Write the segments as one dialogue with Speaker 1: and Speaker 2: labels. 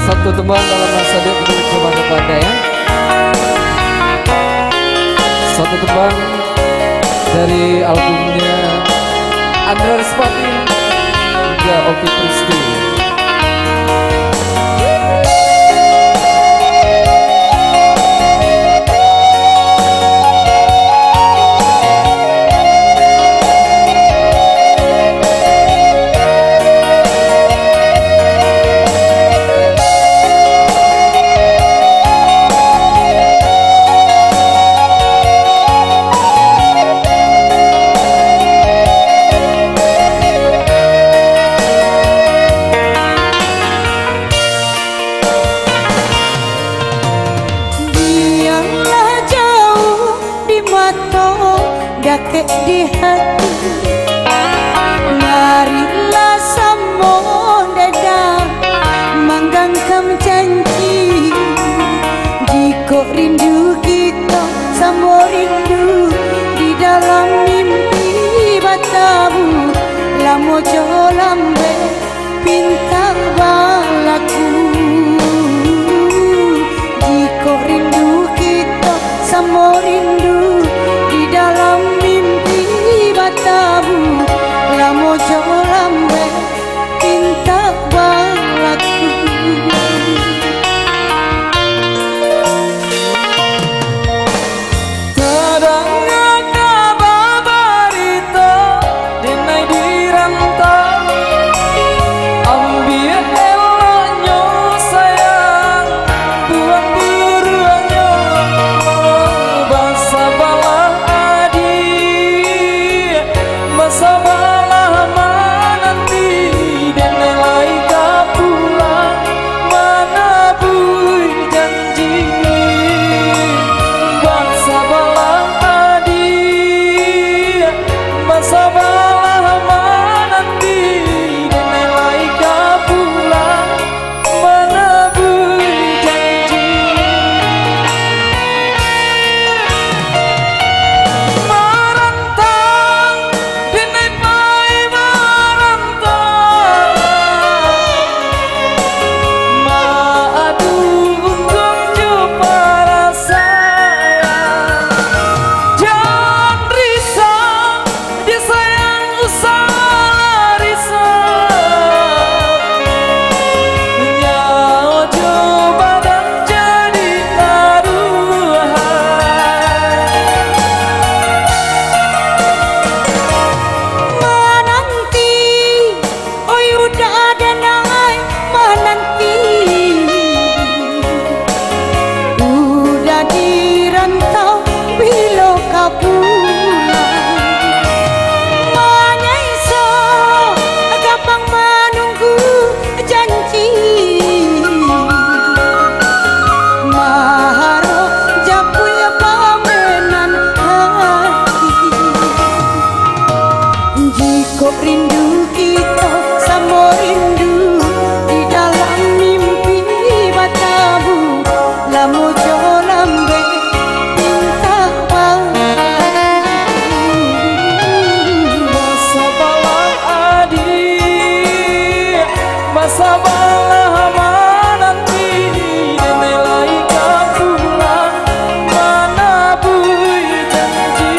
Speaker 1: Satu teman dalam masa dia kita coba kepada ya. Satu teman dari albumnya Andra Rispati hingga Oki Pristi.
Speaker 2: Dakek di hati, marilah samo dada mangganggam janji. Jika rindu kita samo rindu di dalam mimpi batamu, lamo jo lambe pinta balaku. Jika rindu kita samo rindu di dalam mimpi batamu, lamo jo lambe pinta balaku.
Speaker 1: Terdengar kabar berita dinai dirantau, ambil eloknya sayang, buang buruannya, basa balah adi, basa balah menanti, dinai laika pulang, mana bui janji, basa balah adi, basa balah menanti, dinai laika pulang, mana bui janji. Merantau, dinai pai merantau, maadu untung jumpa sayang. Jangan risau, dia sayang usah risau. Nyawa coba dan jadi taruhan.
Speaker 2: Menanti, oi udah ada nai menanti, udah dirantau bila kau pulang. Menyaiso gampang menunggu janji, maharo jakui pamenan hati. Jika rindu kita sama rindu di dalam mimpi batamu, lamo jo lambe pinta balaku.
Speaker 1: Basa balah adi, basa balah menanti, dinai laika pulang, mana bui janji.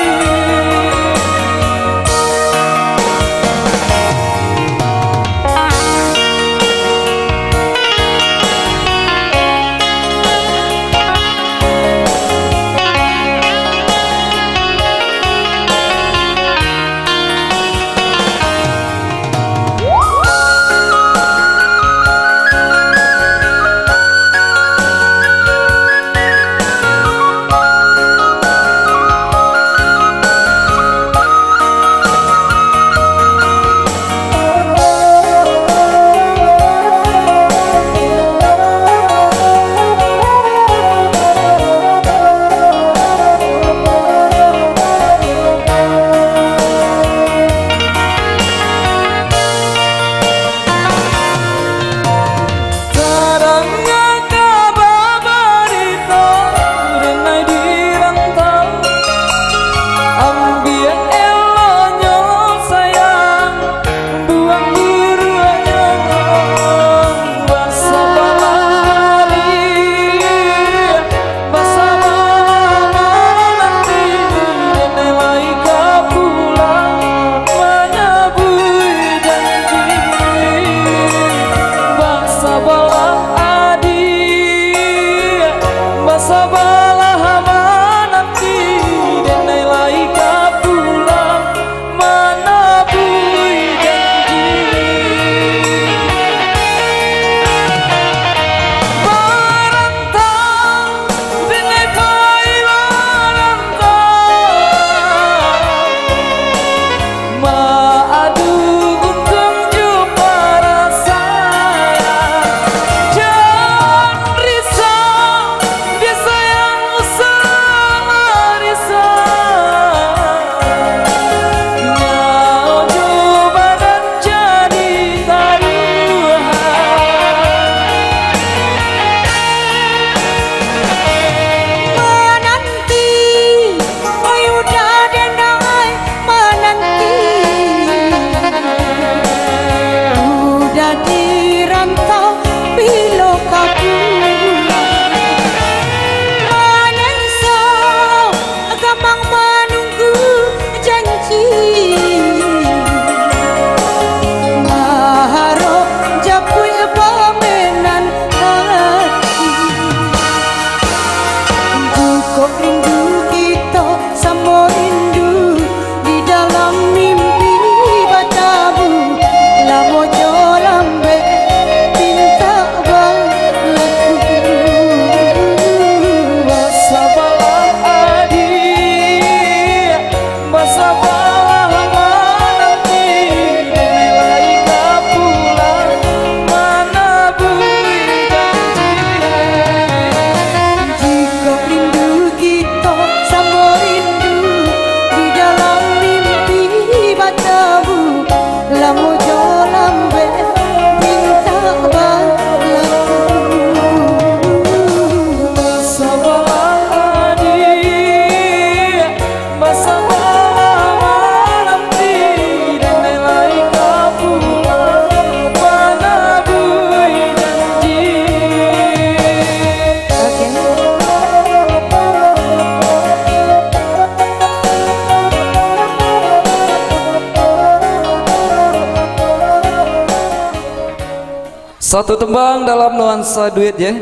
Speaker 1: Satu tembang dalam nuansa duet ya,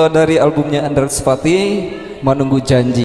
Speaker 1: dari albumnya Andra Sepati, Menunggu Janji.